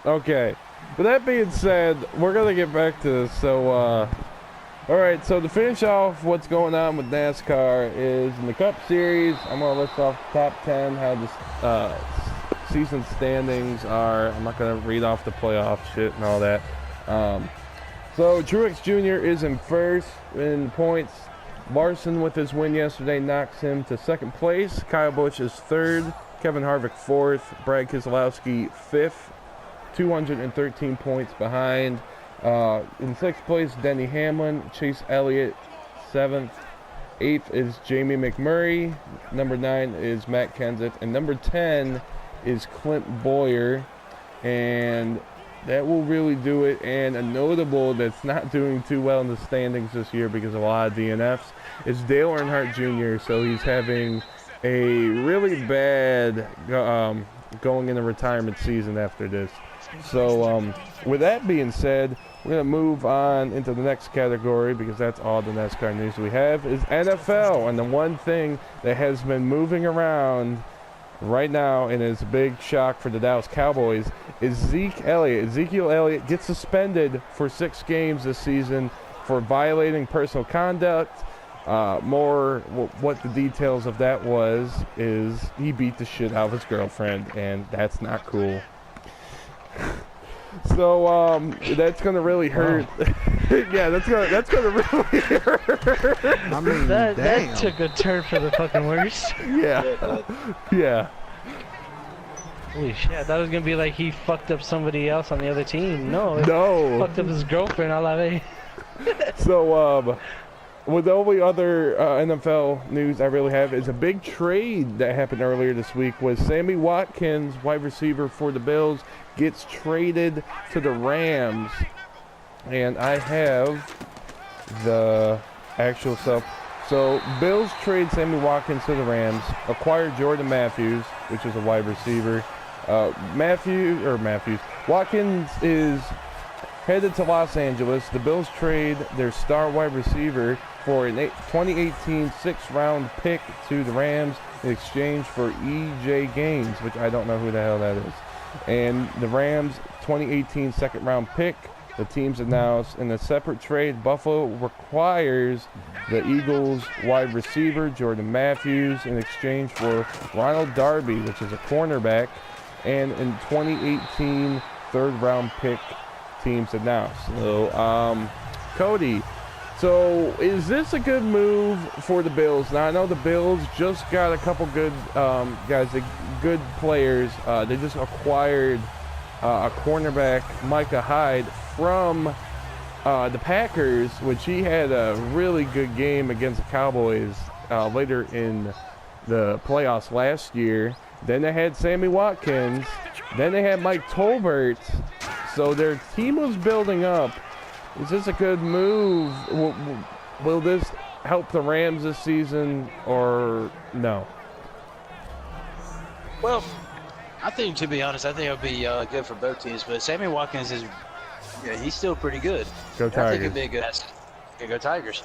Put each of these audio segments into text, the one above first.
Okay. With that being said, we're going to get back to this. So, all right. So to finish off what's going on with NASCAR is in the Cup Series, I'm going to list off the top 10, how the season standings are. I'm not going to read off the playoff shit and all that. So Truex Jr. is in first in points. Larson, with his win yesterday, knocks him to second place. Kyle Busch is third. Kevin Harvick fourth. Brad Keselowski fifth. 213 points behind. In sixth place, Denny Hamlin. Chase Elliott, seventh. Eighth is Jamie McMurray. Number 9 is Matt Kenseth. And number 10 is Clint Bowyer. And that will really do it. And a notable that's not doing too well in the standings this year because of a lot of DNFs is Dale Earnhardt Jr. So he's having a really bad going into retirement season after this. So with that being said, we're going to move on into the next category because that's all the NASCAR news we have is NFL. And the one thing that has been moving around right now and is a big shock for the Dallas Cowboys is Ezekiel Elliott gets suspended for 6 games this season for violating personal conduct. What the details of that was is he beat the shit out of his girlfriend, and that's not cool. So that's gonna really hurt. Yeah, that's gonna really hurt. I mean, that took a turn for the fucking worse. Yeah. Holy shit! I thought it was gonna be like he fucked up somebody else on the other team. No. Fucked up his girlfriend. I love it. So with the only other NFL news I really have is a big trade that happened earlier this week was Sammy Watkins, wide receiver for the Bills, gets traded to the Rams. And I have the actual stuff. So Bills trade Sammy Watkins to the Rams, acquire Jordan Matthews, which is a wide receiver. Watkins is headed to Los Angeles. The Bills trade their star wide receiver for a 2018 6th-round pick to the Rams in exchange for E.J. Gaines, which I don't know who the hell that is. And the Rams 2018 2nd-round pick, the teams announced in a separate trade, Buffalo requires the Eagles wide receiver Jordan Matthews in exchange for Ronald Darby, which is a cornerback, and in 2018 3rd-round pick teams announced. So, Cody, so is this a good move for the Bills? Now, I know the Bills just got a couple good guys, good players. They just acquired a cornerback, Micah Hyde, from the Packers, which he had a really good game against the Cowboys later in the playoffs last year. Then they had Sammy Watkins. Then they had Mike Tolbert. So their team was building up. Is this a good move? Will this help the Rams this season or no? Well, I think, to be honest, I think it'll be good for both teams. But Sammy Watkins he's still pretty good. Go Tigers. I think it'd be a good asset. Go Tigers.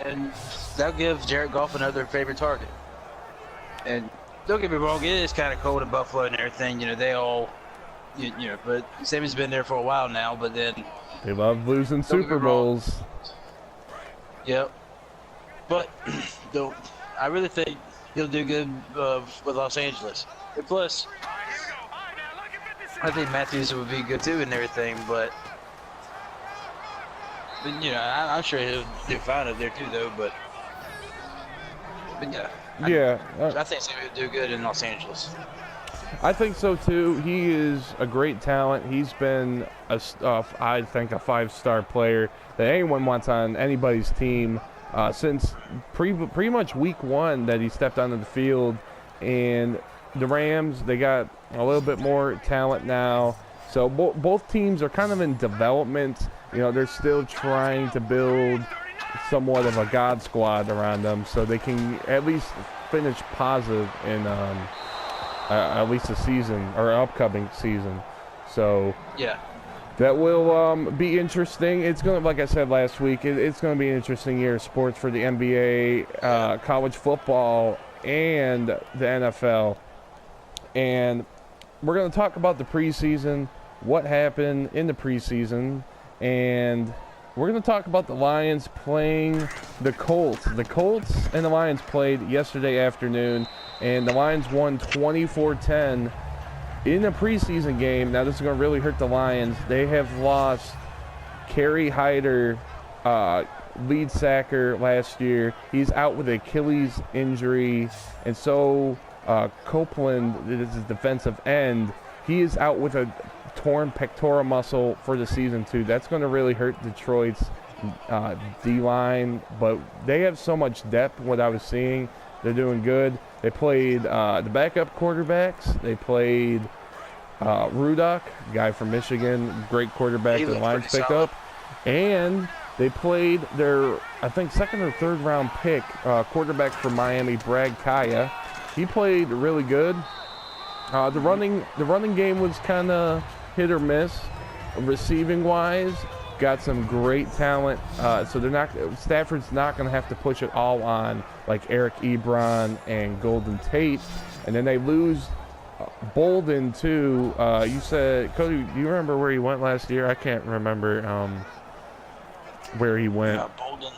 And that'll give Jared Goff another favorite target. And don't get me wrong, it is kind of cold in Buffalo and everything. You know, they all, but Sammy's been there for a while now. But then they love losing Super Bowls. Yep. But I really think he'll do good with Los Angeles. And plus, I think Matthews would be good too and everything. But I'm sure he'll do fine up there too, though. But yeah. I think Sammy would do good in Los Angeles. I think so too. He is a great talent. He's been I think a 5-star player that anyone wants on anybody's team since pretty much week 1 that he stepped onto the field. And the Rams, they got a little bit more talent now. So both teams are kind of in development. They're still trying to build somewhat of a God squad around them so they can at least finish positive in at least a season or upcoming season. So yeah, that will be interesting. It's going to, like I said last week, it's going to be an interesting year of sports for the NBA, college football, and the NFL. And we're going to talk about the preseason what happened in the preseason, and we're going to talk about the Lions playing the Colts. The Colts and the Lions played yesterday afternoon, and the Lions won 24-10 in a preseason game. Now, this is going to really hurt the Lions. They have lost Kerry Hyder, lead sacker last year. He's out with an Achilles injury, and so Copeland, this is defensive end, he is out with a torn pectoral muscle for the season too. That's going to really hurt Detroit's D-line, but they have so much depth. What I was seeing, they're doing good. They played the backup quarterbacks. They played Rudock, guy from Michigan, great quarterback that the Lions picked up, and they played their, I think, second or third round pick, quarterback from Miami, Brad Kaya. He played really good. The running game was kind of hit or miss. Receiving wise, got some great talent. So Stafford's not going to have to push it all on like Eric Ebron and Golden Tate. And then they lose Bolden too. You said, Cody, do you remember where he went last year? I can't remember where he went. Yeah, Bolden.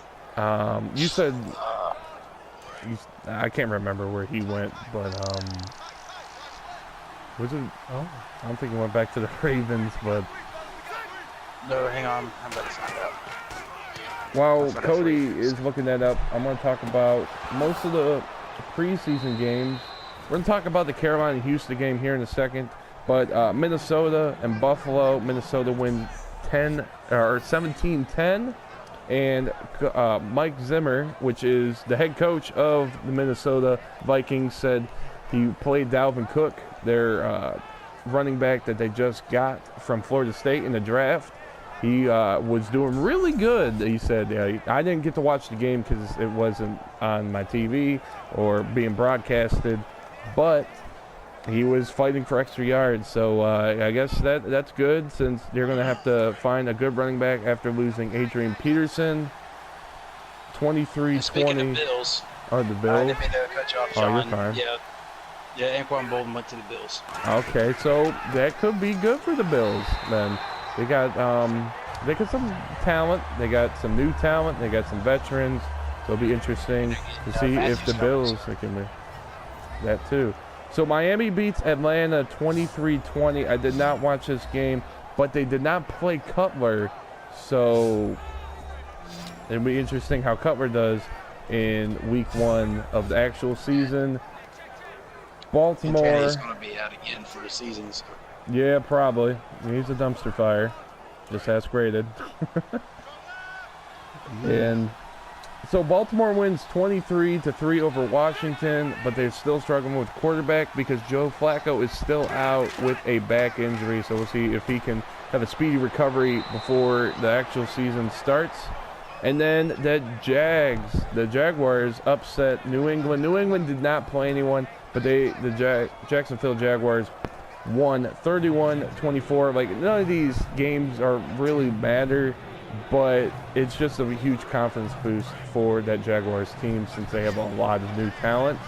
You said I can't remember where he went, but was it? Oh, I don't think he went back to the Ravens, but No, hang on. I'm about to find out. while Cody is looking that up, I'm going to talk about most of the preseason games. We're going to talk about the Carolina-Houston game here in a second, but Minnesota and Buffalo. Minnesota win 17-10. And Mike Zimmer, which is the head coach of the Minnesota Vikings, said he played Dalvin Cook, their running back that they just got from Florida State in the draft. He was doing really good. He said, I didn't get to watch the game because it wasn't on my TV or being broadcasted, but he was fighting for extra yards. So I guess that's good, since they're going to have to find a good running back after losing Adrian Peterson. 23-20. Speaking of Bills. Oh, the Bills? I didn't mean to cut you off, Sean. Oh, you're fine. Yeah, Anquan Bolden went to the Bills. Okay, so that could be good for the Bills then. They got some talent. They got some new talent. They got some veterans. So it'll be interesting to see if the Bills can do that too. So Miami beats Atlanta 23-20. I did not watch this game, but they did not play Cutler. So it'll be interesting how Cutler does in week 1 of the actual season. Baltimore. He's going to be out again for the season. So. Yeah, probably. He's a dumpster fire. Just ask graded. And so Baltimore wins 23-3 over Washington, but they're still struggling with quarterback because Joe Flacco is still out with a back injury. So we'll see if he can have a speedy recovery before the actual season starts. And then the Jaguars upset New England. New England did not play anyone, but the Jacksonville Jaguars won 31-24. Like, none of these games are really matter, but it's just a huge confidence boost for that Jaguars team since they have a lot of new talent.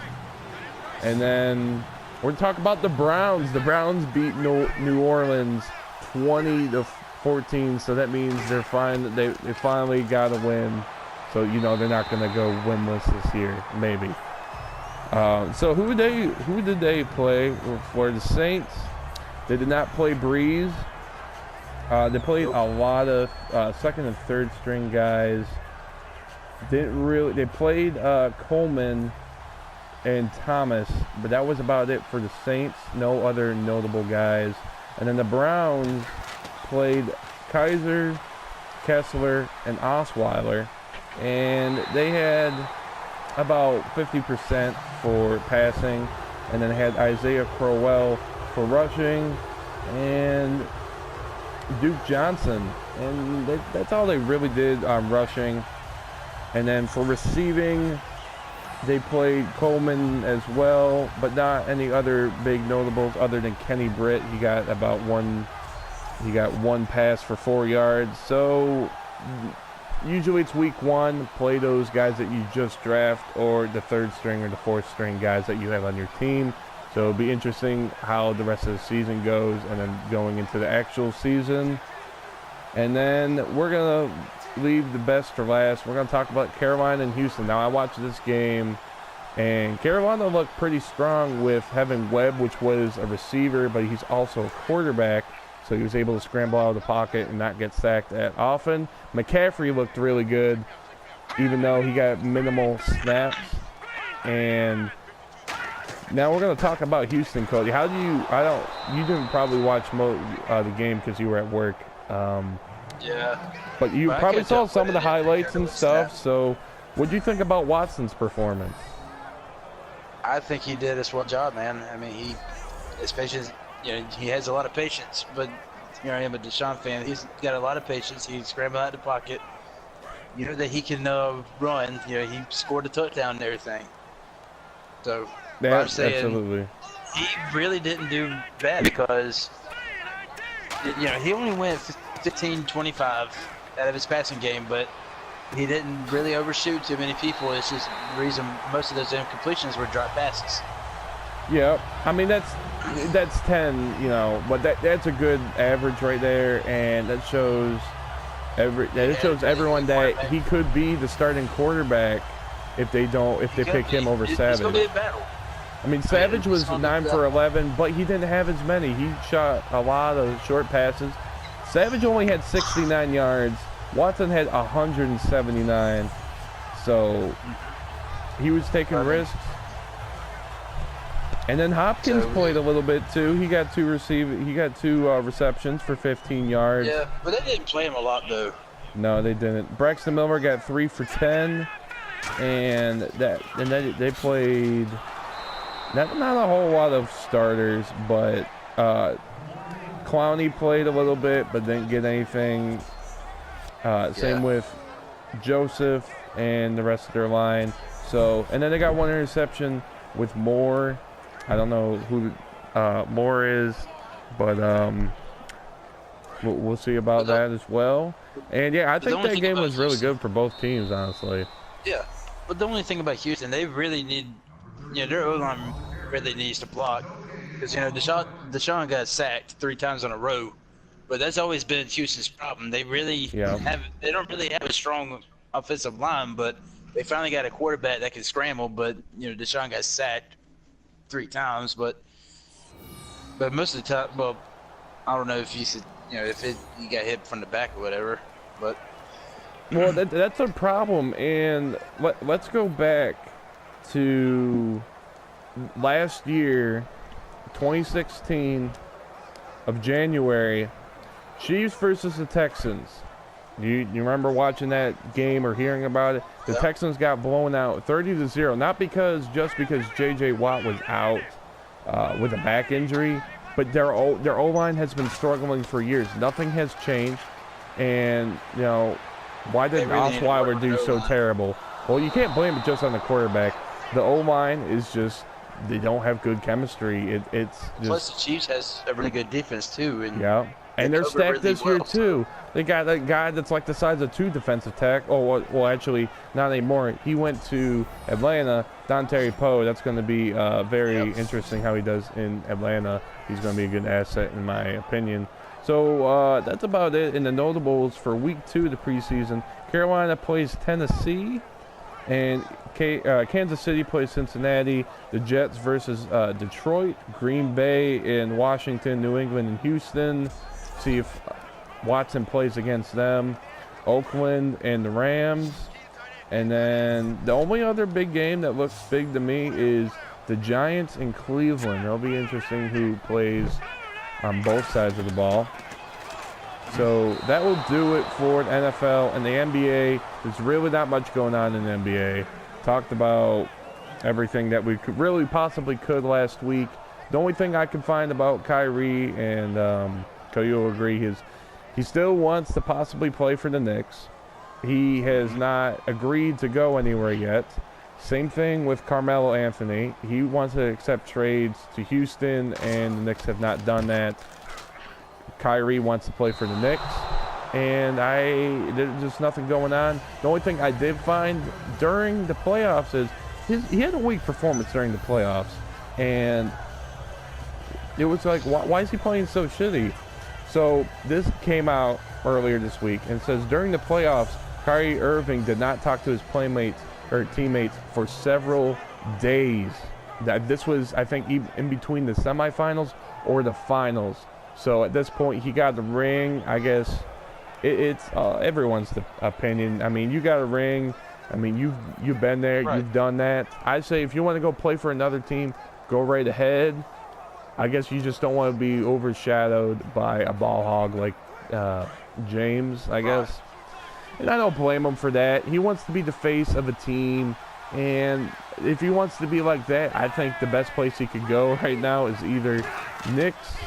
And then we're going to talk about the Browns. The Browns beat New Orleans 20-14, so that means they finally got a win. So, they're not going to go winless this year, maybe. So who did they play for? The Saints. They did not play Breeze. They played a lot of second and third string guys. They played Coleman and Thomas, but that was about it for the Saints. No other notable guys. And then the Browns played Kaiser, Kessler, and Osweiler, and they had about 50% for passing, and then had Isaiah Crowell for rushing, and Duke Johnson, and that's all they really did on rushing. And then for receiving, they played Coleman as well, but not any other big notables other than Kenny Britt. He got one pass for 4 yards. So usually it's week 1, play those guys that you just draft, or the third string or the fourth string guys that you have on your team. So it'll be interesting how the rest of the season goes, and then going into the actual season. And then we're going to leave the best for last. We're going to talk about Carolina and Houston. Now, I watched this game, and Carolina looked pretty strong with having Webb, which was a receiver, but he's also a quarterback. So he was able to scramble out of the pocket and not get sacked that often. McCaffrey looked really good, even though he got minimal snaps. And now we're going to talk about Houston, Cody. How do you didn't probably watch the game because you were at work. Yeah. But you probably saw some of the highlights and stuff. So what do you think about Watson's performance? I think he did a swell job, man. I mean, his patience, he has a lot of patience, but I am a Deshaun fan. He's got a lot of patience. He scrambled out of the pocket. You know that he can run. He scored a touchdown and everything. So Yeah, I'm saying absolutely. he really didn't do bad because he only went 15-25 out of his passing game, but he didn't really overshoot too many people. It's just the reason most of those incompletions were drop passes. Yeah, I mean that's 10, but that's a good average right there, and that shows everyone that he could be the starting quarterback if they pick him over Savage. It's gonna be a battle. I mean, Savage was 9 for 11, but he didn't have as many. He shot a lot of short passes. Savage only had 69 yards. Watson had 179. So he was taking risks. And then Hopkins played a little bit too. He got two receptions for 15 yards. Yeah, but they didn't play him a lot though. No, they didn't. Braxton Miller got 3 for 10, and they played not a whole lot of starters, but Clowney played a little bit, but didn't get anything. Same with Joseph and the rest of their line. So, and then they got one interception with Moore. I don't know who Moore is, but we'll see about that as well. And yeah, I think that game was really good for both teams, honestly. Yeah, but the only thing about Houston, they really need, their O-line really needs to block, because Deshaun got sacked 3 times in a row, but that's always been Houston's problem. They really they don't really have a strong offensive line, but they finally got a quarterback that can scramble. But Deshaun got sacked 3 times, but most of the time, well, I don't know if you said, he got hit from the back or whatever, but well, that's a problem. And let's go back to last year, 2016 of January, Chiefs versus the Texans. You remember watching that game or hearing about it? The Texans got blown out 30-0, not just because J.J. Watt was out with a back injury, but their O-line has been struggling for years. Nothing has changed, and why did Osweiler do so terrible? Well, you can't blame it just on the quarterback. The O-line is just, they don't have good chemistry. It's just, plus the Chiefs has a really good defense too, and they're stacked this year too. They got that guy that's like the size of 2 defensive tackles. Oh, well, actually, not anymore. He went to Atlanta, Dontari Poe. That's going to be very interesting how he does in Atlanta. He's going to be a good asset, in my opinion. So that's about it in the notables for Week 2 of the preseason. Carolina plays Tennessee, and Kansas City plays Cincinnati. The Jets versus Detroit, Green Bay and Washington, New England and Houston. See if Watson plays against them. Oakland and the Rams. And then the only other big game that looks big to me is the Giants in Cleveland. It'll be interesting who plays on both sides of the ball. So that will do it for the NFL and the NBA. There's really not much going on in the NBA. Talked about everything that we could really possibly could last week. The only thing I could find about Kyrie, and Cody will agree, he still wants to possibly play for the Knicks. He has not agreed to go anywhere yet. Same thing with Carmelo Anthony. He wants to accept trades to Houston, and the Knicks have not done that. Kyrie wants to play for the Knicks, and there's just nothing going on. The only thing I did find during the playoffs is he had a weak performance during the playoffs, and it was like, why is he playing so shitty? So this came out earlier this week and says during the playoffs, Kyrie Irving did not talk to his playmates or teammates for several days. That this was, I think, in between the semifinals or the finals. So at this point, he got the ring. I guess it's everyone's opinion. I mean, you got a ring. I mean, you've been there. Right. You've done that. I say if you want to go play for another team, go right ahead. I guess you just don't want to be overshadowed by a ball hog like James, I guess. And I don't blame him for that. He wants to be the face of a team. And if he wants to be like that, I think the best place he could go right now is either Knicks,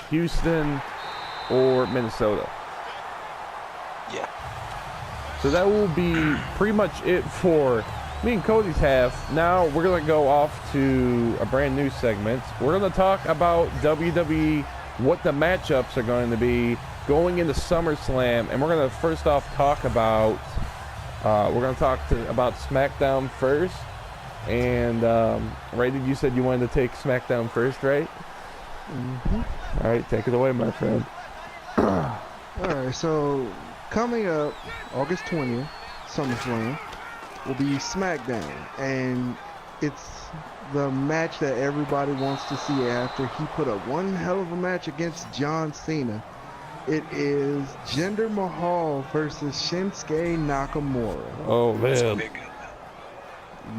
Houston, or Minnesota. Yeah. So that will be pretty much it for me and Cody's half. Now we're going to go off to a brand new segment. We're going to talk about WWE, what the matchups are going to be going into SummerSlam. And we're going to first off talk about, about SmackDown first. And, Ray, you said you wanted to take SmackDown first, right? Mm-hmm. All right, take it away, my friend. All right, so coming up August 20th, SummerSlam, will be SmackDown, and it's the match that everybody wants to see after he put up one hell of a match against John Cena. It is Jinder Mahal versus Shinsuke Nakamura. Oh, man.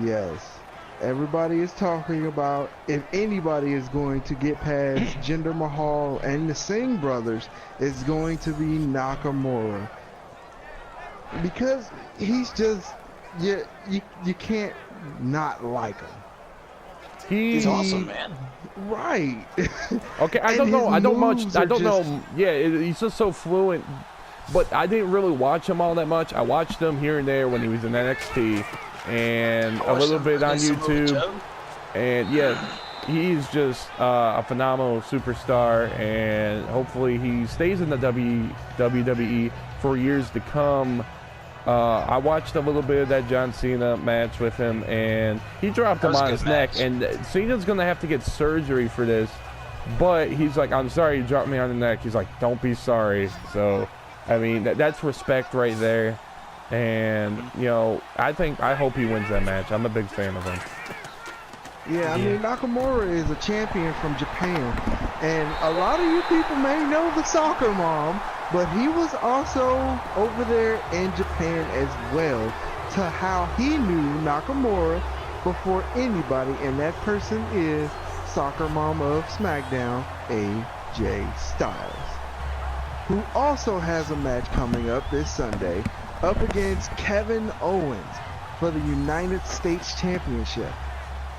Yes. Everybody is talking about if anybody is going to get past Jinder Mahal and the Singh brothers, it's going to be Nakamura. Because he's just, you can't not like him. He's awesome, man. Right. Okay, I don't know. Yeah, he's just so fluent. But I didn't really watch him all that much. I watched him here and there when he was in NXT. And a little bit on YouTube, and yeah, he's just a phenomenal superstar, and hopefully he stays in the WWE for years to come. I watched a little bit of that John Cena match with him, and he dropped him on his neck, and Cena's gonna have to get surgery for this, but he's like, I'm sorry you dropped me on the neck. He's like, don't be sorry. So I mean, that's respect right there. And, you know, I hope he wins that match. I'm a big fan of him. Yeah, I mean, Nakamura is a champion from Japan. And a lot of you people may know the soccer mom, but he was also over there in Japan as well, to how he knew Nakamura before anybody. And that person is soccer mom of SmackDown, AJ Styles, who also has a match coming up this Sunday up against Kevin Owens for the United States Championship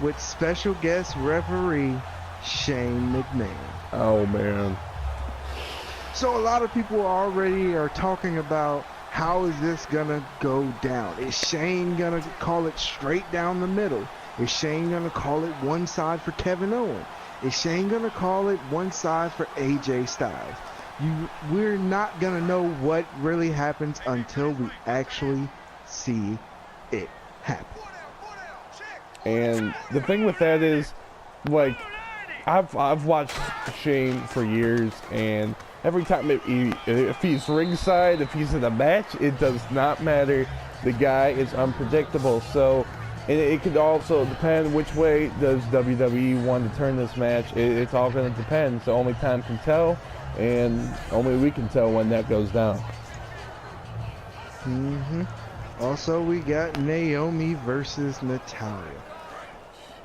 with special guest referee Shane McMahon. Oh, man. So a lot of people already are talking about how is this gonna go down? Is Shane gonna call it straight down the middle? Is Shane gonna call it one side for Kevin Owens? Is Shane gonna call it one side for AJ Styles? We're not going to know what really happens until we actually see it happen. And the thing with that is, like, I've watched Shane for years, and every time if he's ringside, if he's in a match, it does not matter. The guy is unpredictable. So, and it could also depend which way does WWE want to turn this match. It's all going to depend. So only time can tell. And only we can tell when that goes down. Also, we got Naomi versus Natalya.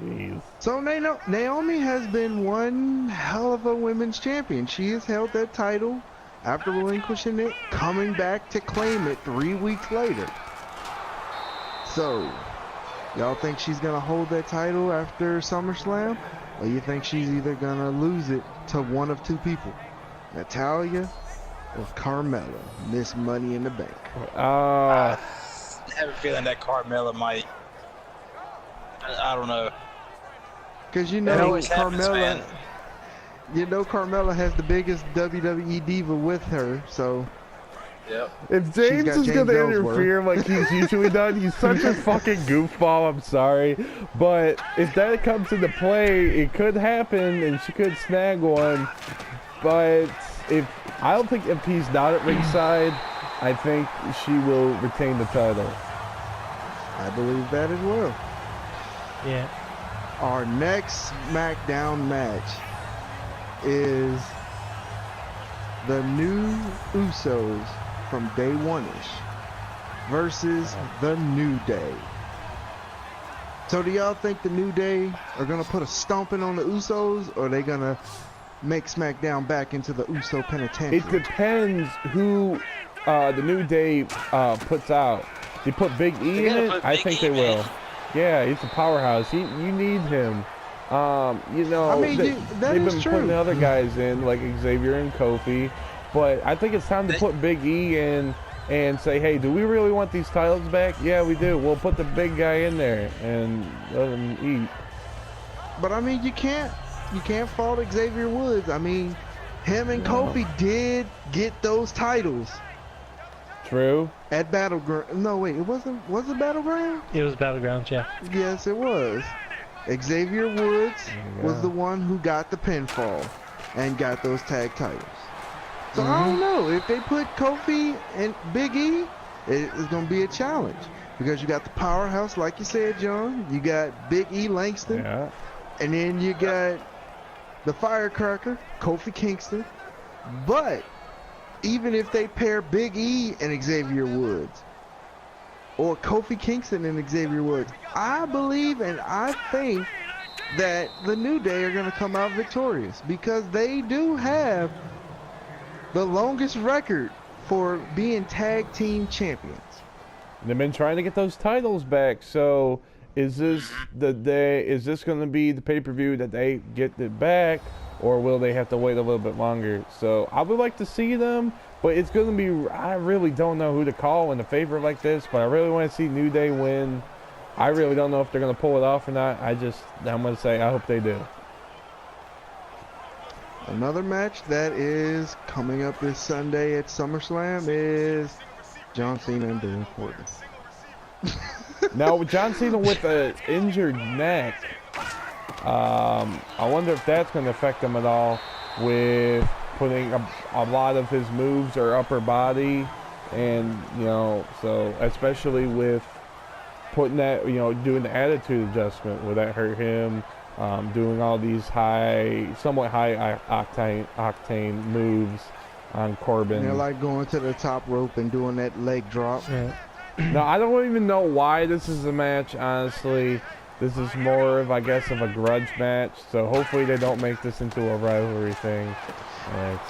Jeez. So Naomi has been one hell of a women's champion. She has held that title after relinquishing it, coming back to claim it 3 weeks later. So, y'all think she's going to hold that title after SummerSlam? Or you think she's either going to lose it to one of two people? Natalya or Carmella, Miss Money in the Bank? I have a feeling that Carmella might. I don't know. Because you know Carmella, Carmella has the biggest WWE diva with her, so Yep. If James is James going to Ellsworth. interfere like he's usually done, he's such a fucking goofball, I'm sorry. But if that comes into play, it could happen and she could snag one. But I don't think if he's not at ringside, I think she will retain the title. I believe that as well. Yeah. Our next SmackDown match is the new Usos from Day One-ish versus the New Day. So do y'all think the New Day are going to put a stomping on the Usos, or are they going to make SmackDown back into the Uso penitentiary? It depends who the New Day puts out. They put Big E in it, I think they will. Yeah, he's a powerhouse. You need him. You know, I mean, that they've is been true. putting other guys in, like Xavier and Kofi. But I think it's time to put Big E in and say, hey, do we really want these titles back? Yeah, we do. We'll put the big guy in there and let him eat. But I mean, you can't fault Xavier Woods. I mean, him and Kofi did get those titles. True. At Battleground. No, wait, it wasn't. Was it Battleground? It was Battlegrounds, yeah. Yes, it was. Xavier Woods was the one who got the pinfall and got those tag titles. So I don't know if they put Kofi and Big E, it's gonna be a challenge because you got the powerhouse, like you said, John. You got Big E Langston, and then you got the firecracker, Kofi Kingston. But even if they pair Big E and Xavier Woods, or Kofi Kingston and Xavier Woods, I believe and I think that the New Day are going to come out victorious because they do have the longest record for being tag team champions. They've been trying to get those titles back, so is this the day? Is this going to be the pay-per-view that they get it back, or will they have to wait a little bit longer? So I would like to see them, but it's going to be, I really don't know who to call in a favor like this, but I really want to see New Day win. I really don't know if they're going to pull it off or not. I'm going to say I hope they do. Another match that is coming up this Sunday at SummerSlam is John Cena and Baron Corbin. Now, John Cena with an injured neck, I wonder if that's going to affect him at all with putting a lot of his moves or upper body, and, you know, so especially with putting that, you know, doing the attitude adjustment, will that hurt him? Doing all these somewhat high octane moves on Corbin. They're like going to the top rope and doing that leg drop. Yeah. No, I don't even know why this is a match, honestly. This is more of, I guess, of a grudge match. So hopefully they don't make this into a rivalry thing.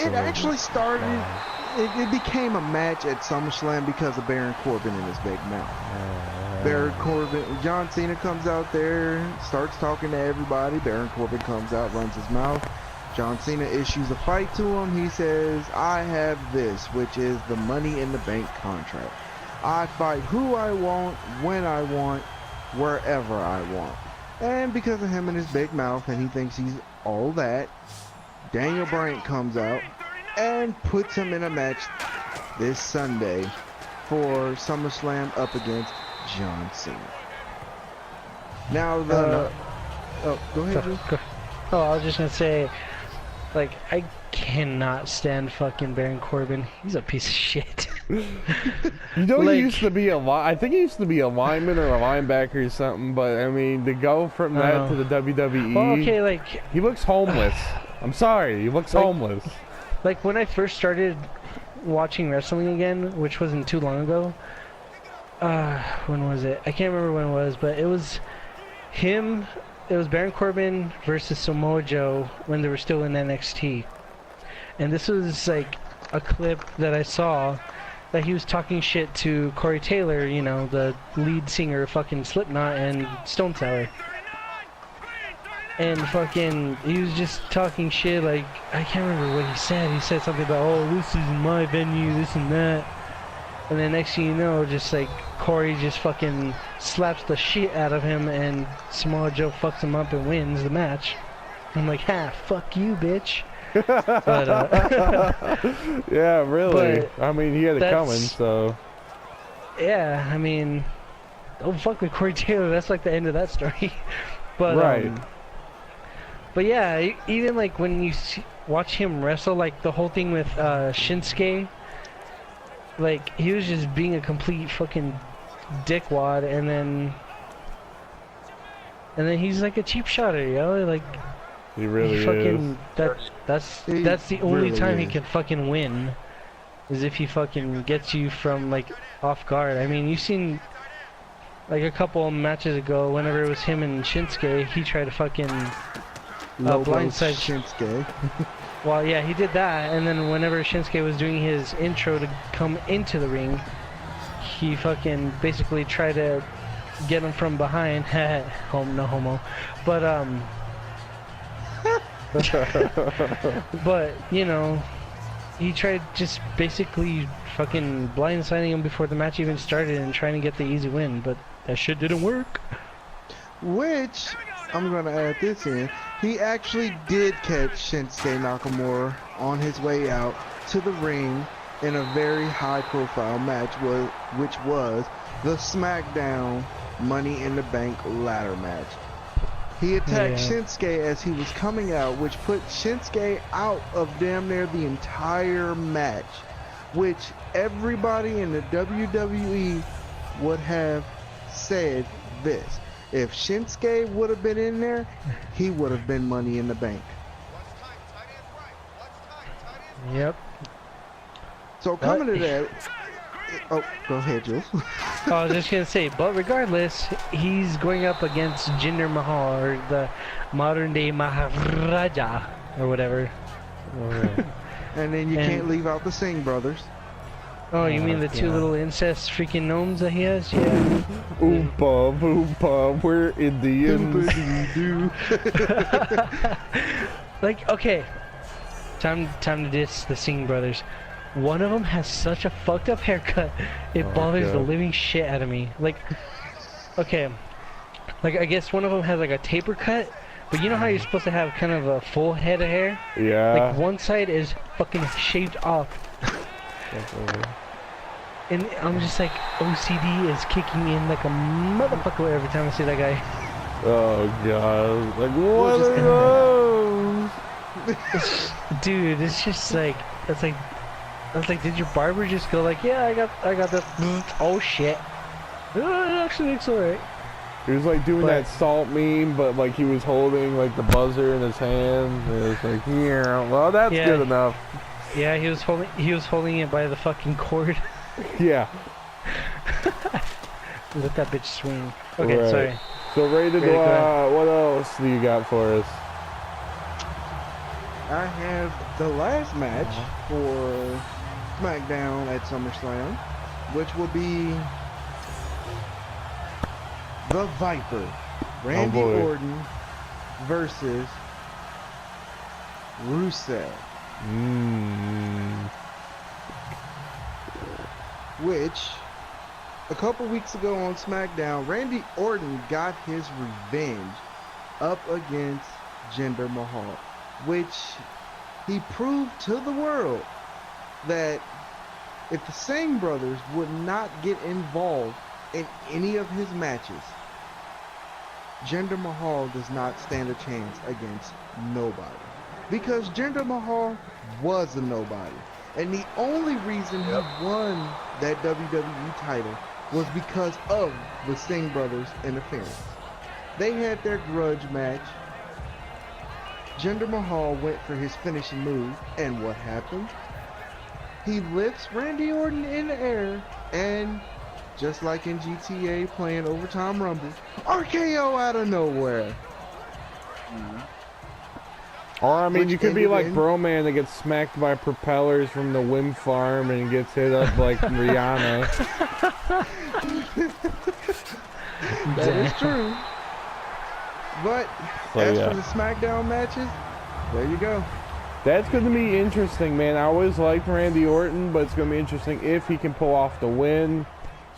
It actually started, it became a match at SummerSlam because of Baron Corbin and his big mouth. Baron Corbin, John Cena comes out there, starts talking to everybody. Baron Corbin comes out, runs his mouth. John Cena issues a fight to him. He says, I have this, which is the Money in the Bank contract. I fight who I want, when I want, wherever I want. And because of him and his big mouth, and he thinks he's all that, Daniel Bryan comes out and puts him in a match this Sunday for SummerSlam up against John Cena. Now oh, go ahead, Drew. Oh, I was just gonna say, like, I cannot stand fucking Baron Corbin. He's a piece of shit. You know, he used to be I think he used to be a lineman or a linebacker or something, but I mean, to go from that to the WWE, well, okay, like, he looks homeless. I'm sorry, he looks homeless. Like, when I first started watching wrestling again, which wasn't too long ago, when was it? I can't remember when it was, but it was him. It was Baron Corbin versus Samoa Joe when they were still in NXT. And this was like a clip that I saw that he was talking shit to Corey Taylor, you know, the lead singer of fucking Slipknot and Stone Sour. And fucking, he was just talking shit, like, I can't remember what he said. He said something about, oh, this is my venue, this and that. And then next thing you know, just like, Corey just fucking slaps the shit out of him, and Samoa Joe fucks him up and wins the match. I'm like, ha, fuck you, bitch. But yeah, really. but I mean, he had it that's- coming, so. yeah, I mean, don't fuck with Corey Taylor. That's like the end of that story. But Right. but yeah, even like when you watch him wrestle, like the whole thing with Shinsuke, like he was just being a complete fucking dickwad, and then he's like a cheap shotter, yo. Like He really fucking is. that's He the only really time he is. can fucking win, is if he fucking gets you from like off guard. I mean, you've seen like a couple matches ago, whenever it was him and Shinsuke, he tried to fucking Lobo blindside Shinsuke. Well, yeah, he did that, and then whenever Shinsuke was doing his intro to come into the ring, he fucking basically tried to get him from behind. No homo. But but you know, he tried just basically fucking blindsiding him before the match even started and trying to get the easy win, but that shit didn't work. Which, I'm gonna add this in, he actually did catch Shinsuke Nakamura on his way out to the ring in a very high profile match, which was the SmackDown Money in the Bank ladder match. He attacked Yeah. Shinsuke as he was coming out, which put Shinsuke out of damn near the entire match, which everybody in the WWE would have said this. If Shinsuke would have been in there, he would have been Money in the Bank. Yep. So coming to that, oh, go ahead, Jules. I was just gonna say, but regardless, he's going up against Jinder Mahal, or the modern day Maharaja, or whatever. And then you And- can't leave out the Singh brothers. Oh, you mean the two God. little incest freaking gnomes that he has? Yeah. Oompa, oompa, we're Indians. Like, okay, time to diss the Singh brothers. One of them has such a fucked up haircut, it Oh, bothers the God. living shit out of me. Like, okay, like I guess one of them has like a taper cut, but you know how you're supposed to have kind of a full head of hair? Yeah. Like one side is fucking shaved off, and I'm just like, OCD is kicking in like a motherfucker every time I see that guy. Oh god. Like what just- are those? Dude, it's just like, it's like, I was like, did your barber just go like, yeah, I got the, oh shit. It actually looks alright. He was like doing But- that salt meme, but like he was holding like the buzzer in his hand. And it was like, yeah, well that's Yeah. good enough. Yeah, he was holding it by the fucking cord. Yeah. Let that bitch swing. Okay, Right. sorry. So rated, Okay, go ahead. what else do you got for us? I have the last match for SmackDown at SummerSlam, which will be the Viper, Randy boy. Orton versus Rusev, which a couple weeks ago on SmackDown, Randy Orton got his revenge up against Jinder Mahal, which he proved to the world that if the Singh brothers would not get involved in any of his matches, Jinder Mahal does not stand a chance against nobody. Because Jinder Mahal was a nobody. And the only reason he won that WWE title was because of the Singh brothers' interference. They had their grudge match. Jinder Mahal went for his finishing move, and what happened? He lifts Randy Orton in the air, and just like in GTA playing Overtime Rumble, RKO out of nowhere. Or I mean, Which you could be ended like in- Broman that gets smacked by propellers from the wind farm and gets hit up like Rihanna. That is true. But So, as yeah. for the SmackDown matches, there you go. That's going to be interesting, man. I always liked Randy Orton, but it's going to be interesting if he can pull off the win.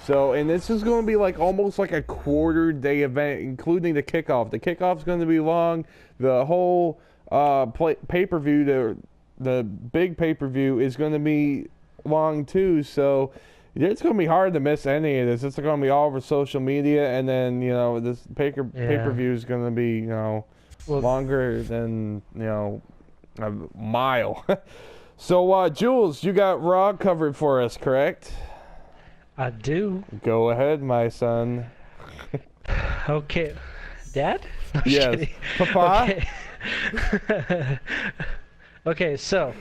So, and this is going to be like almost like a quarter-day event, including the kickoff. The kickoff's going to be long. The whole pay-per-view, the big pay-per-view is going to be long too, so it's going to be hard to miss any of this. It's going to be all over social media, and then, you know, this pay-per-view is going to be, you know, longer than, you know, a mile. So, Jules, you got Raw covered for us, correct? I do. Go ahead, my son. Okay. Dad? No, yes. kidding. Papa? Okay. Okay, so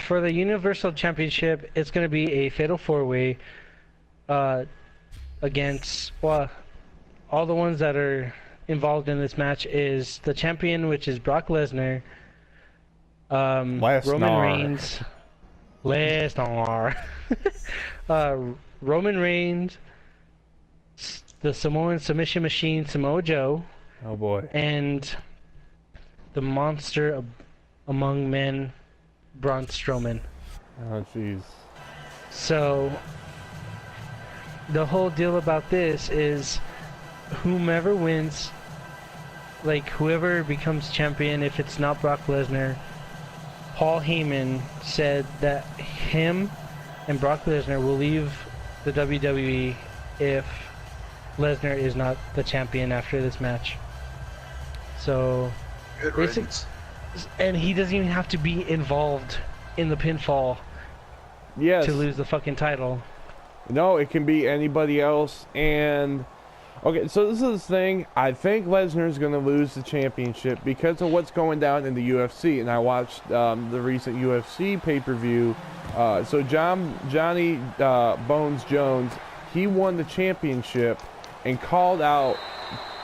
for the Universal Championship, it's going to be a fatal 4-way against, well, all the ones that are involved in this match is the champion, which is Brock Lesnar, Roman Reigns, Roman Reigns, the Samoan Submission Machine, Samoa Joe. Oh boy. And the monster among men, Braun Strowman. Oh jeez. So the whole deal about this is whomever wins, like whoever becomes champion, if it's not Brock Lesnar, Paul Heyman said that him and Brock Lesnar will leave the WWE if Lesnar is not the champion after this match. So, and he doesn't even have to be involved in the pinfall to lose the fucking title. No, it can be anybody else. And okay, so this is the thing. I think Lesnar is going to lose the championship because of what's going down in the UFC. And I watched the recent UFC pay-per-view. So Johnny Bones Jones, he won the championship and called out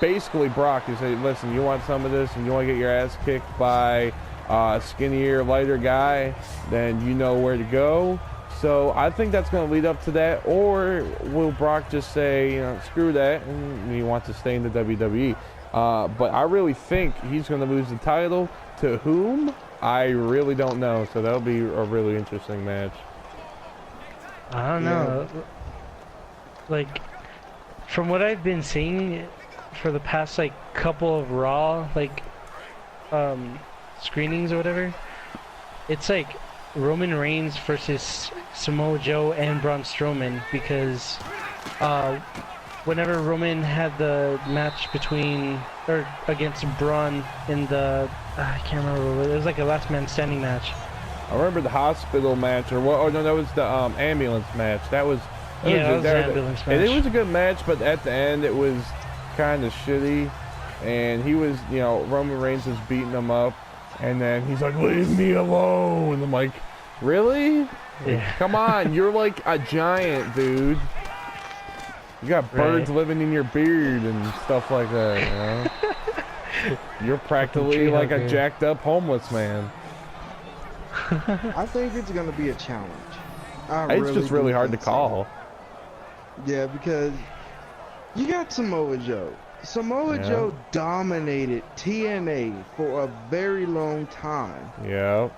basically Brock. He said, listen, you want some of this and you want to get your ass kicked by a skinnier, lighter guy, then you know where to go. So I think that's going to lead up to that. Or will Brock just say, you know, screw that, and he wants to stay in the WWE? But I really think he's going to lose the title. To whom? I really don't know. So that'll be a really interesting match. I don't know. Like, from what I've been seeing for the past, like, couple of Raw, like, screenings or whatever, it's like Roman Reigns versus Samoa Joe and Braun Strowman, because whenever Roman had the match against Braun in the I can't remember, it was like a last man standing match. I remember the hospital match, or what? Oh no, that was the ambulance match. That was the ambulance match. And it was a good match, but at the end it was kind of shitty. And he was, you know, Roman Reigns was beating him up, and then he's like, "Leave me alone." And I'm like, "Really? Yeah. Come on, you're like a giant, dude. You got birds living in your beard and stuff like that, you know? You're practically like a jacked up homeless man." I think it's going to be a challenge. It's just really hard to call. Yeah, because you got Samoa Joe. Samoa Joe dominated TNA for a very long time. Yeah.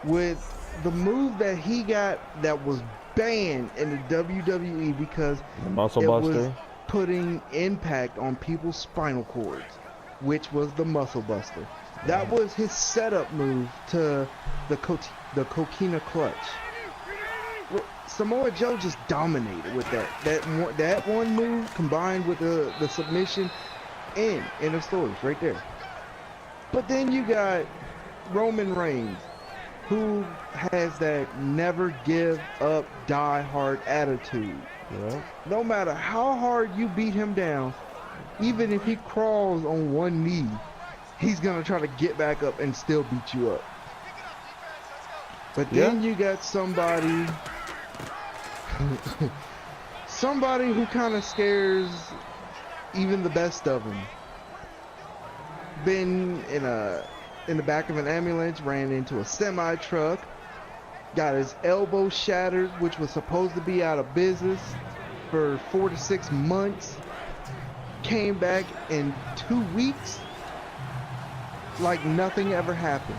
With the move that he got that was banned in the WWE because The Muscle it Buster. was putting impact on people's spinal cords, which was the Muscle Buster. That was his setup move to the Coquina Clutch. Samoa Joe just dominated with that one move combined with the submission and end of stories right there. But then you got Roman Reigns, who has that never give up, die hard attitude. Yeah. No matter how hard you beat him down, even if he crawls on one knee, he's gonna try to get back up and still beat you up. But then you got somebody who kind of scares even the best of them. Been in the back of an ambulance, ran into a semi truck, got his elbow shattered, which was supposed to be out of business for 4 to 6 months, came back in 2 weeks like nothing ever happened.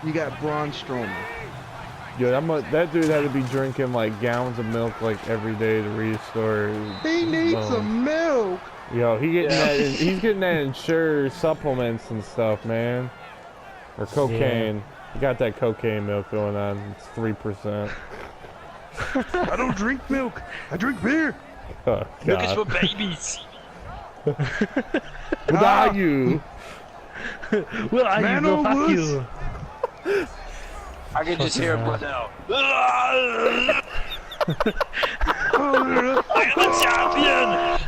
You got Braun Strowman. Yo, that dude had to be drinking like gallons of milk like every day to restore. He needs some milk. Yo, he's getting that insured supplements and stuff, man. or cocaine. You got that cocaine milk going on. It's 3%. I don't drink milk. I drink beer. Oh, Milk is God. for babies. Without you. Well, I Man, go oh, fuck Woods. you. I can just hear him run out. I am the champion!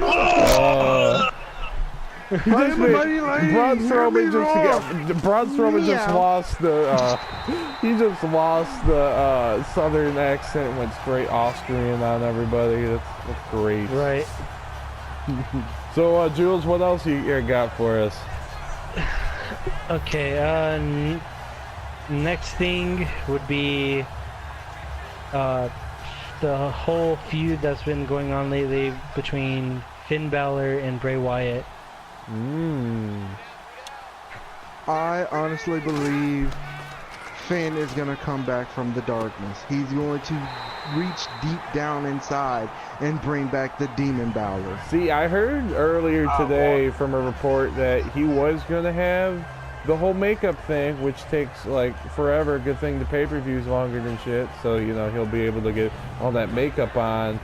Braun Strowman just Meow. lost the. He just lost the southern accent and went straight Austrian on everybody. That's great. Right. So, Jules, what else you got for us? Okay, next thing would be the whole feud that's been going on lately between Finn Balor and Bray Wyatt. I honestly believe Finn is going to come back from the darkness. He's going to reach deep down inside and bring back the Demon Balor. See, I heard earlier today from a report that he was going to have the whole makeup thing, which takes like forever. Good thing the pay-per-view's longer than shit, so you know he'll be able to get all that makeup on.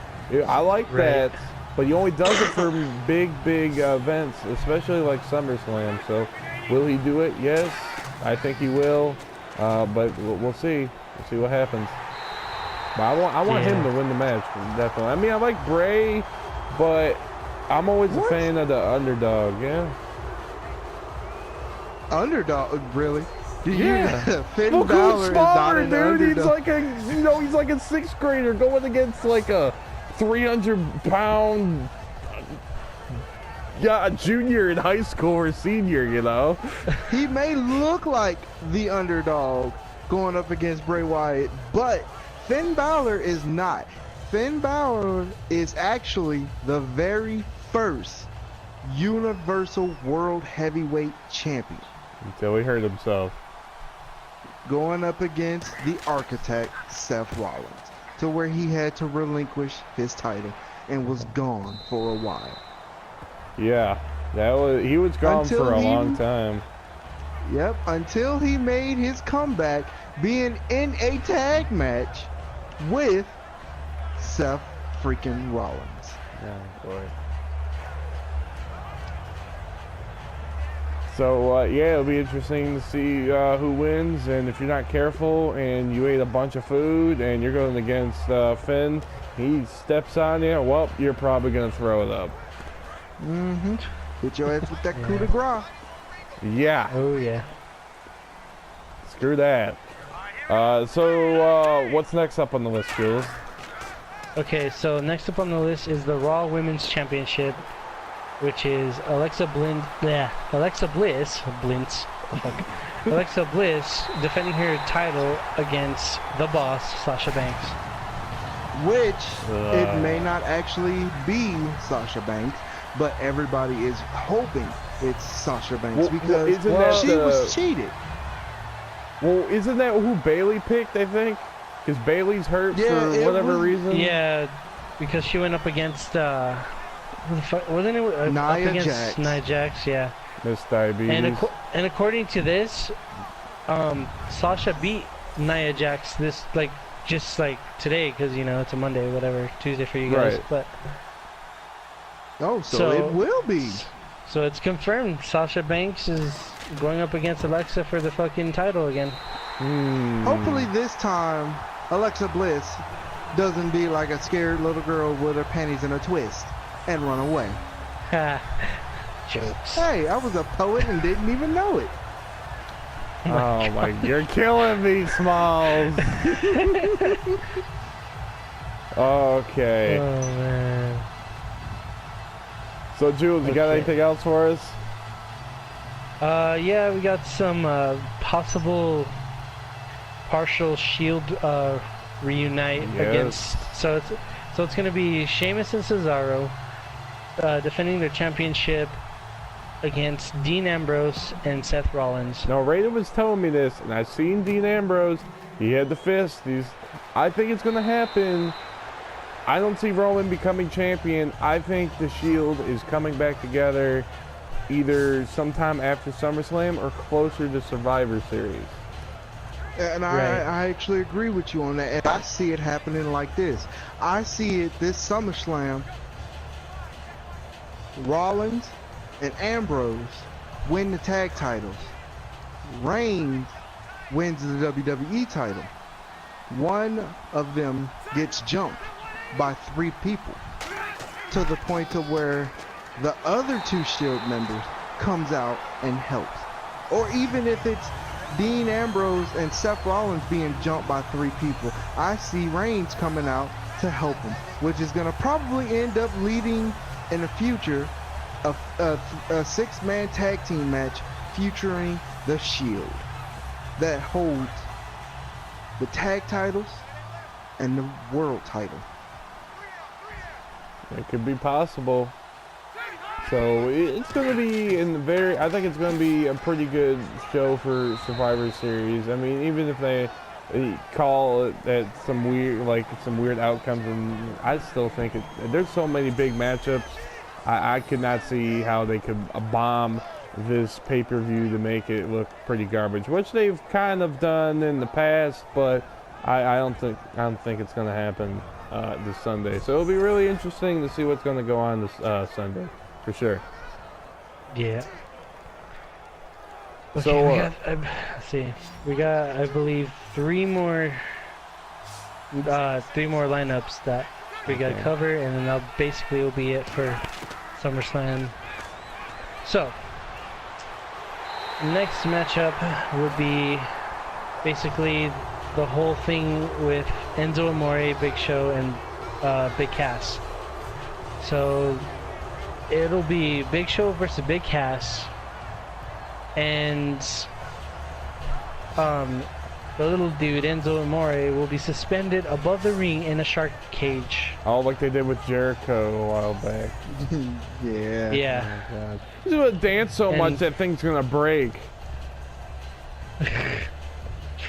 I like that, but he only does it for big events, especially like SummerSlam. So will he do it? Yes, I think he will, but we'll see. We'll see what happens. But I want him to win the match, definitely. I mean, I like Bray, but I'm always a fan of the underdog. Yeah. Underdog, really? Yeah. Finn Look Balor who's is not smaller, an dude. He's underdog. like he's like a 6th grader going against like a 300-pound a junior in high school or senior, you know. He may look like the underdog going up against Bray Wyatt, but Finn Balor is not. Finn Balor is actually the very first Universal World Heavyweight Champion. Until he hurt himself. Going up against the architect, Seth Rollins, to where he had to relinquish his title and was gone for a while. Yeah, he was gone Until for a he- long time. Yep, until he made his comeback being in a tag match with Seth freaking Rollins. Oh boy. So yeah, it'll be interesting to see who wins, and if you're not careful and you ate a bunch of food and you're going against Finn, he steps on you, well, you're probably gonna throw it up. Mm-hmm. Hit your ass with that coup de grace. Yeah. Oh yeah. Screw that. So what's next up on the list, Jules? Okay, so next up on the list is the Raw Women's Championship, which is Alexa Bliss, defending her title against the boss, Sasha Banks. Which it may not actually be Sasha Banks, but everybody is hoping it's Sasha Banks Well, because isn't that she was cheated. Well, isn't that who Bailey picked, I think? Because Bailey's hurt Yeah, for it whatever was- reason? Yeah, because she went up against, who the fuck, wasn't it? Nia up against Jax. Nia Jax, yeah. Miss Diabetes. And according to this, Sasha beat Nia Jax just like today, because you know it's a Monday, whatever, Tuesday for you guys. Right. But Oh, so it will be. so it's confirmed. Sasha Banks is going up against Alexa for the fucking title again. Hopefully this time, Alexa Bliss doesn't be like a scared little girl with her panties in a twist and run away. Ha. Jokes. Hey, I was a poet and didn't even know it. Oh my, you're killing me, Smalls. Okay. Oh man. So, Jules, you got Okay. anything else for us? Yeah, we got some possible partial Shield reunite Yes. against. So it's gonna be Sheamus and Cesaro defending their championship against Dean Ambrose and Seth Rollins. No, Raiden was telling me this, and I've seen Dean Ambrose. He had the fist. I think it's going to happen. I don't see Roman becoming champion. I think the Shield is coming back together, either sometime after SummerSlam or closer to Survivor Series. And I actually agree with you on that. And I see it happening like this. I see it this SummerSlam. Rollins and Ambrose win the tag titles. Reigns wins the WWE title. One of them gets jumped by 3 people to the point to where the other 2 Shield members comes out and helps. Or even if it's Dean Ambrose and Seth Rollins being jumped by 3 people, I see Reigns coming out to help him, which is going to probably end up leading in the future a 6-man tag team match featuring the Shield that holds the tag titles and the world title. It could be possible. So it's going to be I think it's going to be a pretty good show for Survivor Series. I mean, even if they call it at some weird outcomes, and I still think there's so many big matchups. I could not see how they could bomb this pay-per-view to make it look pretty garbage, which they've kind of done in the past, but I don't think it's going to happen this Sunday. So it'll be really interesting to see what's going to go on this Sunday. For sure. Yeah. Okay, So let's see. We got, I believe, 3 more lineups that we got to cover, and then that basically will be it for SummerSlam. So, next matchup would be basically the whole thing with Enzo Amore, Big Show, and Big Cass. So it'll be Big Show versus Big Cass, and the little dude Enzo Amore will be suspended above the ring in a shark cage. Oh, like they did with Jericho a while back. Yeah. Yeah. Oh, God. He's gonna dance so much that thing's gonna break.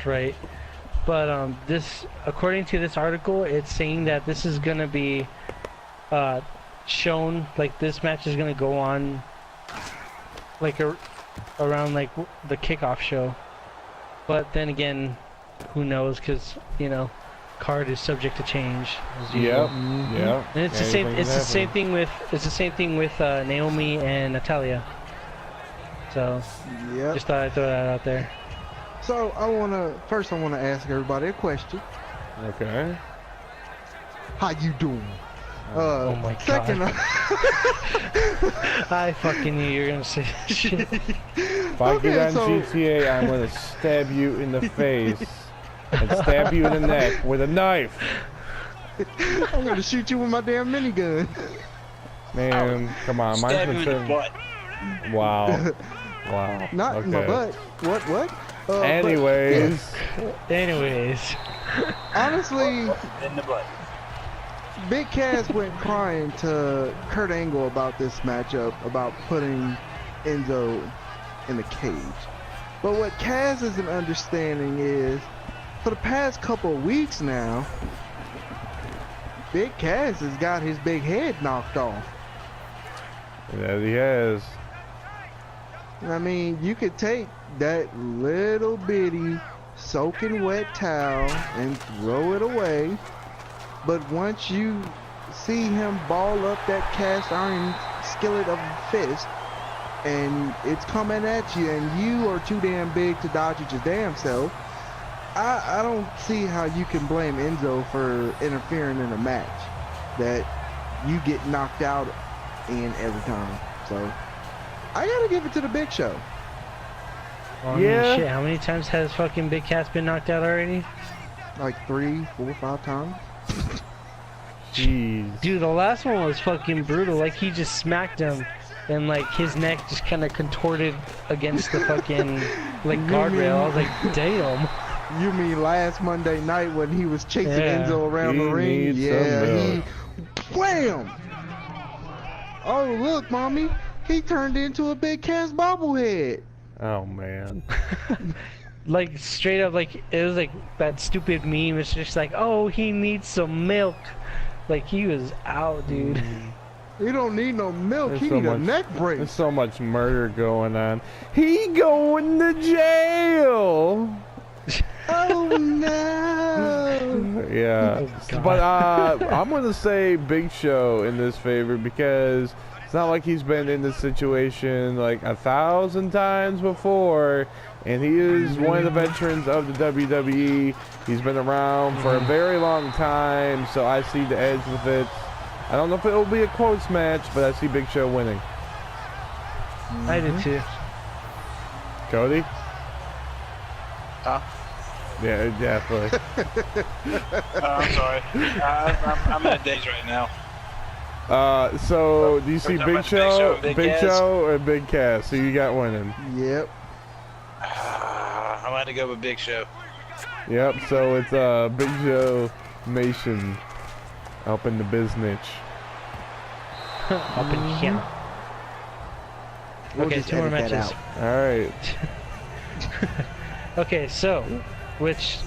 Right. But this, according to this article, it's saying that this is gonna be shown, like this match is gonna go on like around like the kickoff show. But then again, who knows? Because card is subject to change. Yep. Yeah. And it's the same. It's the same thing with. It's the same thing with Naomi and Natalia. So, just thought I'd throw that out there. So I wanna ask everybody a question. Okay. How you doing? Oh my second god. I fucking knew you were gonna say that shit. If I get on GTA, I'm gonna stab you in the face and stab you in the neck with a knife. I'm gonna shoot you with my damn minigun. Man, come on, mine's Stab you in the been butt. Wow. Wow. Not in my butt. What? Anyways. Anyways. Honestly, In the butt. Big Cass went crying to Kurt Angle about this matchup, about putting Enzo in the cage. But what Cass isn't understanding is, for the past couple of weeks now, Big Cass has got his big head knocked off. Yeah, he has. I mean, you could take that little bitty soaking wet towel and throw it away, but once you see him ball up that cast iron skillet of a fist and it's coming at you and you are too damn big to dodge it your damn self, I don't see how you can blame Enzo for interfering in a match that you get knocked out in every time. So I gotta give it to the Big Show. Well, I mean, shit, how many times has fucking Big Cass been knocked out already? Like 3, 4, 5 times. Jeez. Dude, the last one was fucking brutal. Like, he just smacked him, and like his neck just kind of contorted against the fucking like guardrail. I was like, damn. You mean last Monday night when he was chasing Enzo around the ring? Yeah, wham! Oh, look, mommy, he turned into a Big Cass bobblehead. Oh man. Like straight up, like it was like that stupid meme. It's just like, oh, he needs some milk. Like he was out, dude. He don't need no milk. There's He so need a much- neck There's brace. so much murder going on. He going to jail. Oh no! Yeah, Oh, God. but I'm gonna say Big Show in this favor because it's not like he's been in this situation like 1,000 times before, and he is one of the veterans of the WWE. He's been around for a very long time, so I see the edge with it. I don't know if it will be a close match, but I see Big Show winning. I did too. Cody? Huh? Yeah, definitely. I'm sorry. I'm in a daze right now. So do you see talking Big about the Big Show Show, and Big Big Cass? Show, or Big Cass? Who you got winning? Yep. I'm going to go with Big Show. Yep. So it's Big Show Nation up in the business. Up in here. We'll Okay, just 2 more edit that matches. out. All right. Okay, so, which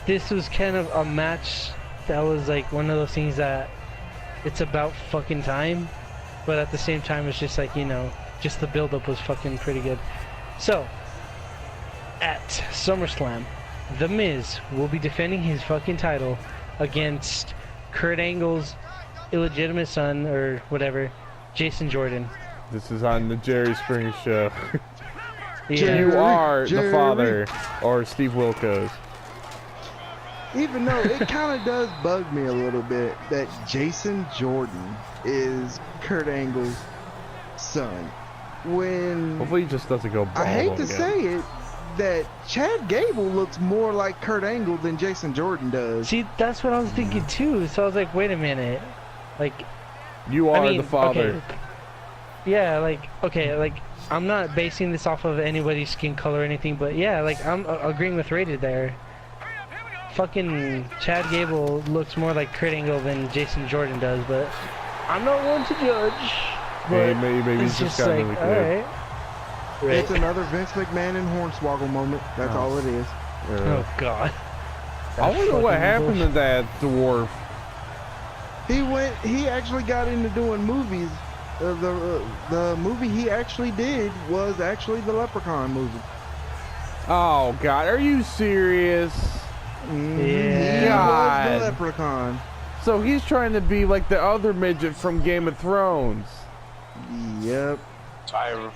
this was kind of a match that was like one of those things that it's about fucking time, but at the same time it's just like, you know, just the build-up was fucking pretty good. So, at SummerSlam, The Miz will be defending his fucking title against Kurt Angle's illegitimate son, or whatever, Jason Jordan. This is on the Jerry Springer Show. Yeah. You are the Jerry. father, or Steve Wilkos. Even though it kind of does bug me a little bit that Jason Jordan is Kurt Angle's son. When Hopefully, he just doesn't go bald I hate to again. say it, that Chad Gable looks more like Kurt Angle than Jason Jordan does. See, that's what I was thinking too, so I was like, wait a minute. Like, You are I mean, the father. okay. Yeah, like, okay, like, I'm not basing this off of anybody's skin color or anything, but yeah, like, I'm agreeing with Rated there. Fucking Chad Gable looks more like Kurt Angle than Jason Jordan does, but I'm not one to judge. Hey, But maybe it's he's just just got like, really good. alright. It's another Vince McMahon and Hornswoggle moment. That's Oh. all it is. Oh, God. I wonder what Fucking happened to bullshit. that dwarf. He actually got into doing movies. The movie he actually did was actually the Leprechaun movie. Oh God, are you serious? Mhm. Yeah. He God. was the Leprechaun. So he's trying to be like the other midget from Game of Thrones. Yep. Tyrone.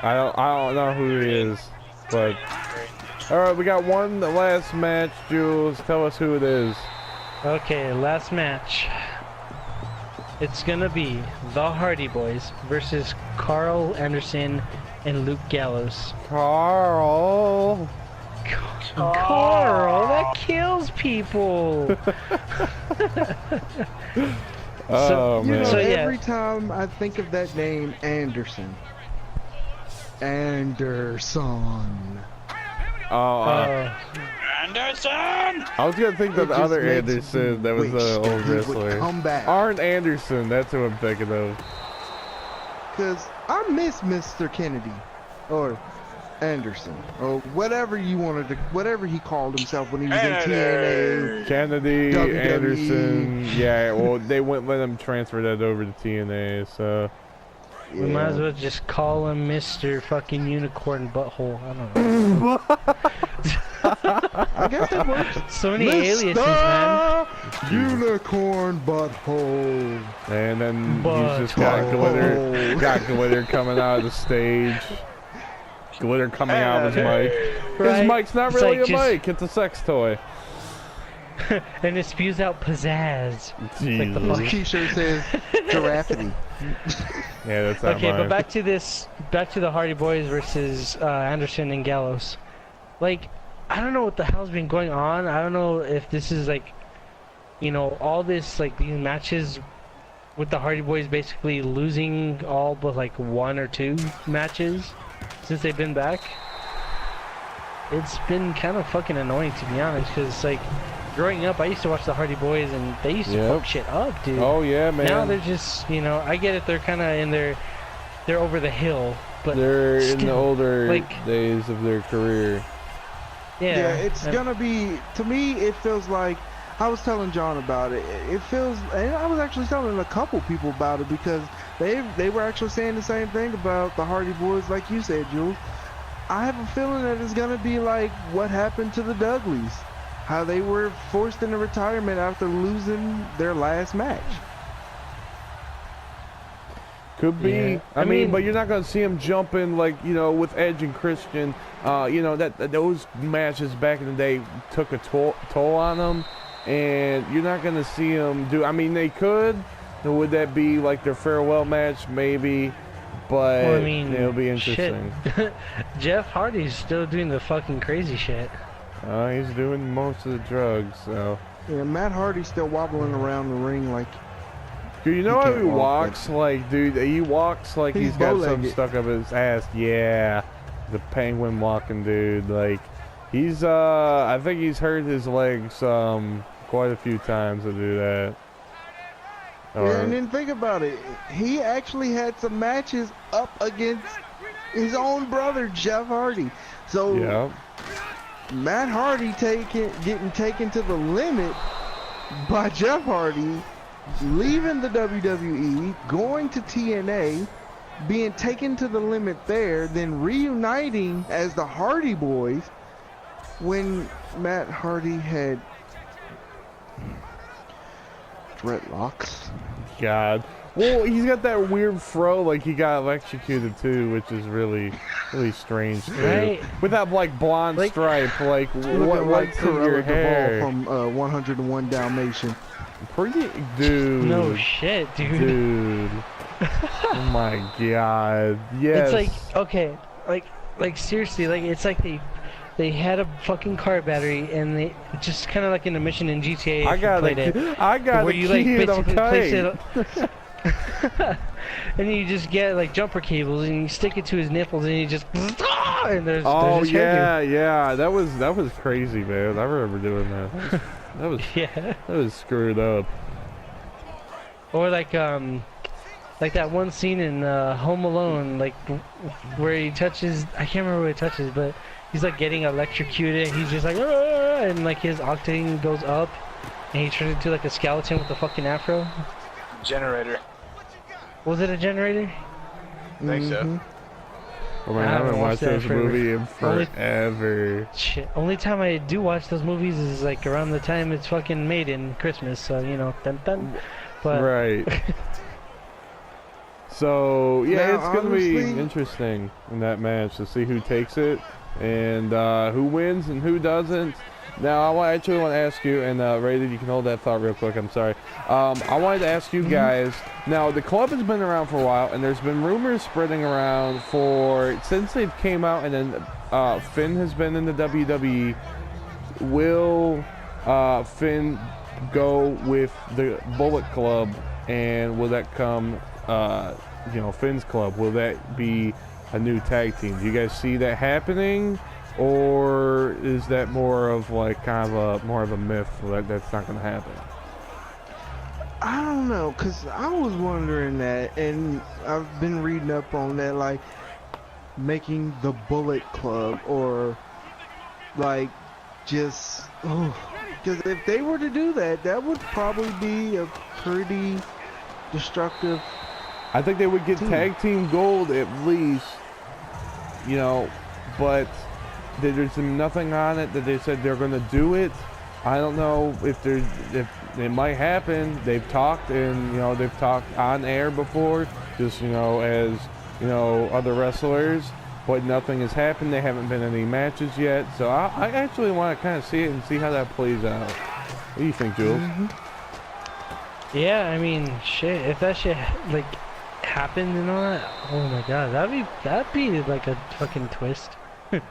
I don't know who he is, but all right, we got one last match. Jules, tell us who it is. Okay, last match. It's gonna be the Hardy Boys versus Carl Anderson and Luke Gallows. Carl. Carl, that kills people. Oh You man. know, So, yeah. every time I think of that name, Anderson. Anderson. Oh, Anderson! I was gonna think that It the just other makes Anderson me that was wish the that old he would wrestler. come back. Arn Anderson, that's who I'm thinking of. Because I miss Mr. Kennedy. Or Anderson. Or whatever you wanted to, whatever he called himself when he was in TNA. Kennedy, WWE. Anderson. Yeah, well, they wouldn't let him transfer that over to TNA, so. We might as well just call him Mr. fucking Unicorn Butthole. I don't know. I guess it works. So many aliases, man. Unicorn Butthole. And then he's just got glitter, got glitter coming out of the stage. Glitter coming out of his mic. His Right? mic's not It's really like a just- mic, it's a sex toy. And it spews out pizzazz. Like the Jesus. fuck. T-shirt says Giraffity. Yeah, that's not Okay, mine. but back to the Hardy Boys versus Anderson and Gallows. Like, I don't know what the hell's been going on. I don't know if this is like, you know, all this like these matches with the Hardy Boys basically losing all but like 1 or 2 matches since they've been back. It's been kind of fucking annoying, to be honest, because like growing up I used to watch the Hardy Boys and they used to Yep. fuck shit up, dude. Oh yeah, man. Now they're just, you know, I get it, they're kind of in their, they're over the hill, but They're in the still, older like- days of their career. yeah, Yeah, it's and- gonna be, to me, it feels like, I was telling John about it. It feels, and I was actually telling a couple people about it because they were actually saying the same thing about the Hardy Boys, like you said, Jules. I have a feeling that it's gonna be like what happened to the Dudleys, how they were forced into retirement after losing their last match. Could be. Yeah. I mean, but you're not gonna see him jumping like, you know, with Edge and Christian. You know, that those matches back in the day took a toll on them, and you're not gonna see them do. I mean, they could. Would that be like their farewell match? Maybe. But Well, I mean, it'll be interesting. shit. Jeff Hardy's still doing the fucking crazy shit. He's doing most of the drugs, so. Yeah, Matt Hardy's still wobbling around the ring like. Dude, you know how can't he walk, walks like, dude? He walks like he's got something bow-legged. stuck up his ass. Yeah, the penguin walking dude. Like, he's I think he's hurt his legs quite a few times to do that. Yeah, and then think about it. He actually had some matches up against his own brother, Jeff Hardy. So Yeah. Matt Hardy getting taken to the limit by Jeff Hardy, leaving the WWE, going to TNA, being taken to the limit there, then reuniting as the Hardy Boys when Matt Hardy had dreadlocks. God. Well, he's got that weird fro, like he got electrocuted too, which is really, really strange too. Right. With that like blonde Like- stripe, like Looking what's like in your Cruella hair? Duvall from 101 Dalmatian. Pretty, dude. No shit, dude. Dude. Oh my God. Yes. It's like, okay, like seriously, like it's like they had a fucking car battery and they just kind of like in a mission in GTA. I if you got played it, a where you like key, basically place okay. it, and you just get like jumper cables and you stick it to his nipples and you just and there's Oh his yeah, yeah. That was crazy, man. I remember doing that. That was hairdo. Yeah. that was screwed up. Or like that one scene in Home Alone, like where he touches, I can't remember what he touches, but he's like getting electrocuted. He's just like, "Argh!" And like his octane goes up, and he turns into like a skeleton with a fucking afro. Generator. Was it a generator? I think so. Oh man, I I haven't haven't watched watched that this forever. movie in Only- forever. Shit. Only time I do watch those movies is like around the time it's fucking made in Christmas. So you know, dun dun. But Right. So yeah, Now, it's gonna be honestly- interesting in that match to see who takes it and who wins and who doesn't. Now, I actually want to ask you, and Rated, you can hold that thought real quick. I'm sorry. I wanted to ask you guys. Now, the club has been around for a while, and there's been rumors spreading around since they came out, and then Finn has been in the WWE. Will Finn go with the Bullet Club, and will that come, Finn's Club? Will that be a new tag team? Do you guys see that happening? Or is that more of like more of a myth that's not going to happen? I don't know, cause I was wondering that, and I've been reading up on that, like making the Bullet Club, or like just, because if they were to do that, that would probably be a pretty destructive. I think they would get tag team gold at least, but there's nothing on it that they said they're going to do it. I don't know if it might happen. They've talked, and they've talked on air before, just as other wrestlers, but nothing has happened. They haven't been in any matches yet, so I actually want to kind of see it and see how that plays out. What do you think, Jules? yeah, I mean, shit. If that shit like happened and all that, oh my god, that'd be like a fucking twist.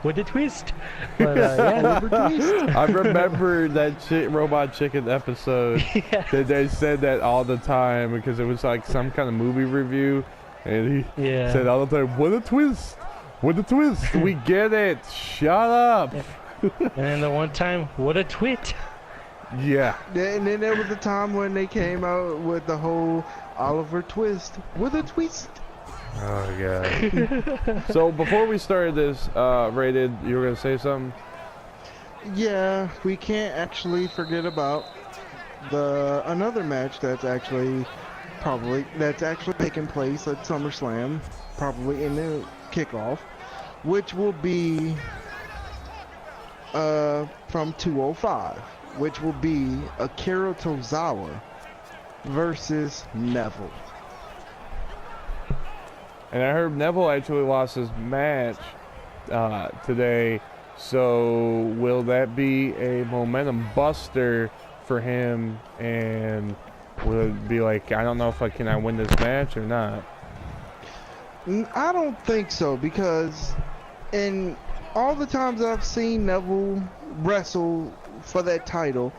What a twist! But yeah, I remember that Robot Chicken episode. yeah. That they said that all the time because it was like some kind of movie review, and he Yeah. said all the time, "What a twist! What a twist! We get it! Shut up!" And then the one time, what a twit! Yeah. And then there was a time when they came out with the whole Oliver Twist with a twist. Oh god. So before we started this, Rated, you were gonna say something? Yeah, we can't actually forget about another match that's actually taking place at SummerSlam, probably in the kickoff, which will be from 205, which will be Akira Tozawa versus Neville. And I heard Neville actually lost his match today. So will that be a momentum buster for him? And will it be like, I don't know if I win this match or not? I don't think so, because in all the times I've seen Neville wrestle for that title,